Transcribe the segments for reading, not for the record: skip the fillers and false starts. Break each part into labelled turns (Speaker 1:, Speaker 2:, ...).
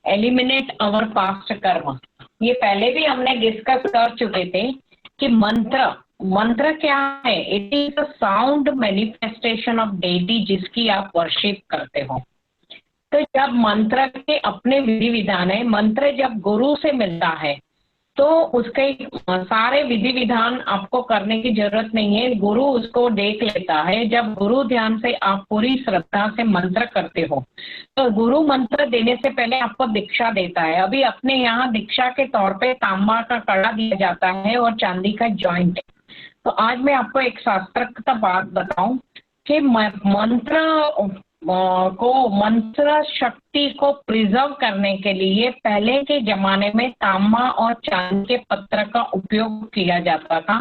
Speaker 1: Eliminate अवर past कर्म। ये पहले भी हमने डिस्कस कर चुके थे कि मंत्र क्या है? It is a sound manifestation of deity जिसकी आप वर्शिप करते हो। तो जब मंत्र के अपने विधि विधान है, मंत्र जब गुरु से मिलता है तो उसके सारे विधि विधान आपको करने की जरूरत नहीं है, गुरु उसको देख लेता है। जब गुरु ध्यान से आप पूरी श्रद्धा से मंत्र करते हो तो गुरु मंत्र देने से पहले आपको दीक्षा देता है। अभी अपने यहाँ दीक्षा के तौर पे तांबा का कड़ा दिया जाता है और चांदी का जॉइंट। तो आज मैं आपको एक शास्त्र बात बताऊं कि मंत्र शक्ति को प्रिजर्व करने के लिए पहले के जमाने में तांबा और चांदी के पत्थर का उपयोग किया जाता था,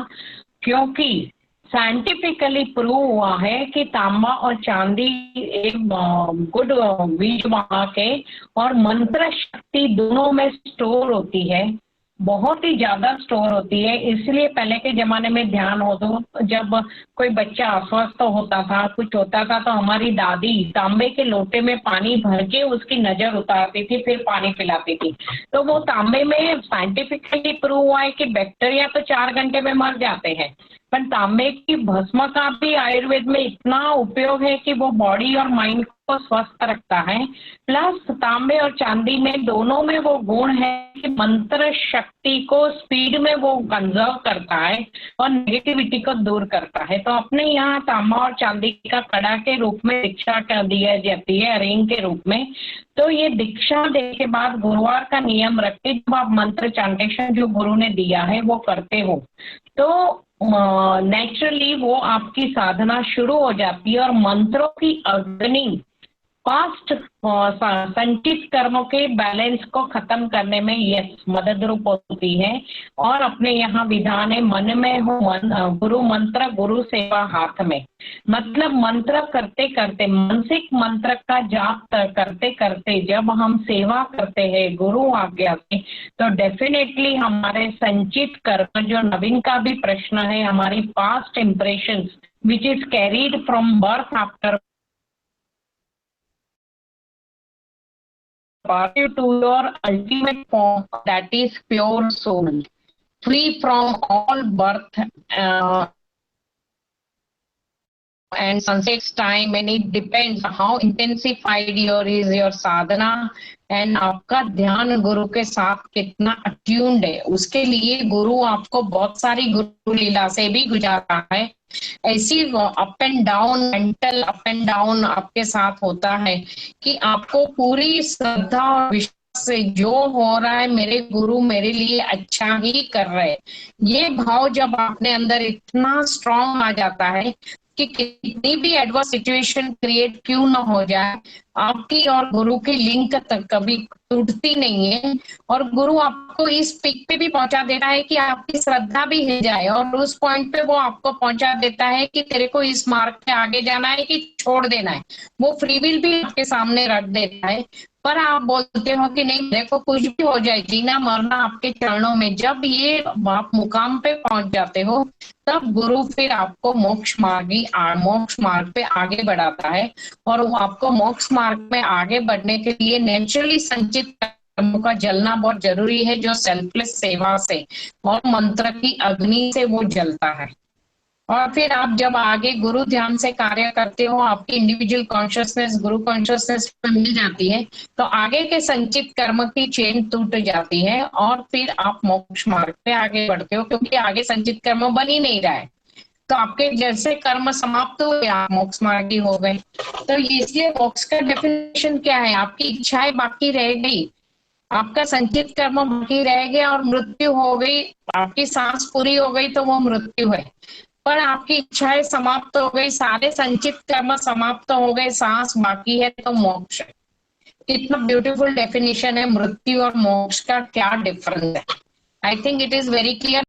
Speaker 1: क्योंकि साइंटिफिकली प्रूव हुआ है कि तांबा और चांदी एक गुड बीज वहां के और मंत्र शक्ति दोनों में स्टोर होती है, बहुत ही ज्यादा स्टोर होती है। इसलिए पहले के जमाने में ध्यान हो तो जब कोई बच्चा अस्वस्थ होता था, कुछ होता था, तो हमारी दादी तांबे के लोटे में पानी भर के उसकी नजर उतारती थी, फिर पानी पिलाती थी। तो वो तांबे में साइंटिफिकली प्रूव हुआ है कि बैक्टीरिया तो 4 घंटे में मर जाते हैं, पर तांबे की भस्म का भी आयुर्वेद में इतना उपयोग है कि वो बॉडी और माइंड को स्वस्थ रखता है। प्लस तांबे और चांदी में दोनों में वो गुण है कि मंत्र शक्ति को स्पीड में वो कंजर्व करता है और नेगेटिविटी को दूर करता है। तो अपने यहाँ तांबा और चांदी का कड़ा के रूप में दीक्षा कर दिया जाती है, रिंग के रूप में। तो ये दीक्षा देने के बाद गुरुवार का नियम रख के जब आप मंत्र चांटेशन जो गुरु ने दिया है वो करते हो तो नेचुरली वो आपकी साधना शुरू हो जाती है और मंत्रों की अग्नि पास्ट संचित कर्मों के बैलेंस को खत्म करने में यस मदद रूप होती है। और अपने यहाँ विधान है मन में हो गुरु मंत्र गुरु सेवा हाथ में। मतलब मंत्र करते करते, मानसिक मंत्र का जाप करते करते जब हम सेवा करते हैं गुरु आज्ञा से, तो डेफिनेटली हमारे संचित कर्म, जो नवीन का भी प्रश्न है, हमारी past impressions which is carried from birth after to your ultimate form, that is pure soul, free from all birth and sunset's time, and it depends how intensified your sadhana and आपका ध्यान गुरु के साथ कितना attuned है। उसके लिए गुरु आपको बहुत सारी गुरु लीला से भी गुजारा है। ऐसी up and down, mental up and down आपके साथ होता है कि आपको पूरी श्रद्धा और विश्वास से जो हो रहा है मेरे गुरु मेरे लिए अच्छा ही कर रहे, ये भाव जब अपने अंदर इतना स्ट्रांग आ जाता है कि कितनी भी एडवर्स सिचुएशन क्रिएट क्यों ना हो जाए, आपकी और गुरु की लिंक तक कभी टूटती नहीं है। और गुरु आपको इस पिक पे भी पहुंचा देता है कि आपकी श्रद्धा भी हिल जाए, और उस पॉइंट पे वो आपको पहुंचा देता है कि तेरे को इस मार्ग पे आगे जाना है कि छोड़ देना है। वो फ्री विल भी आपके सामने रख देता है, पर आप बोलते हो कि नहीं मेरे को कुछ भी हो जाए, जीना मरना आपके चरणों में। जब ये आप मुकाम पे पहुंच जाते हो तब गुरु फिर आपको मोक्ष मार्ग पे आगे बढ़ाता है। और वो आपको मोक्ष मार्ग में आगे बढ़ने के लिए नेचुरली संचित कर्मों का जलना बहुत जरूरी है, जो सेल्फलेस सेवा से और मंत्र की अग्नि से वो जलता है। और फिर आप जब आगे गुरु ध्यान से कार्य करते हो, आपकी इंडिविजुअल कॉन्शियसनेस गुरु कॉन्शियसनेस में मिल जाती है, तो आगे के संचित कर्म की चेन टूट जाती है और फिर आप मोक्ष मार्ग पे आगे बढ़ते हो, क्योंकि आगे संचित कर्म बन ही नहीं रहा है। तो आपके जैसे कर्म समाप्त हुए आप मोक्ष मार्गी हो गए। तो इसलिए मोक्ष का डेफिनेशन क्या है? आपकी इच्छाएं बाकी रह गई, आपका संचित कर्म बाकी रह गया और मृत्यु हो गई, आपकी सांस पूरी हो गई तो वो मृत्यु है। पर आपकी इच्छाएं समाप्त हो गई, सारे संचित कर्म समाप्त हो गए, सांस बाकी है तो मोक्ष है। कितना ब्यूटीफुल डेफिनेशन है मृत्यु और मोक्ष का, क्या डिफरेंस है। I think it is very clear.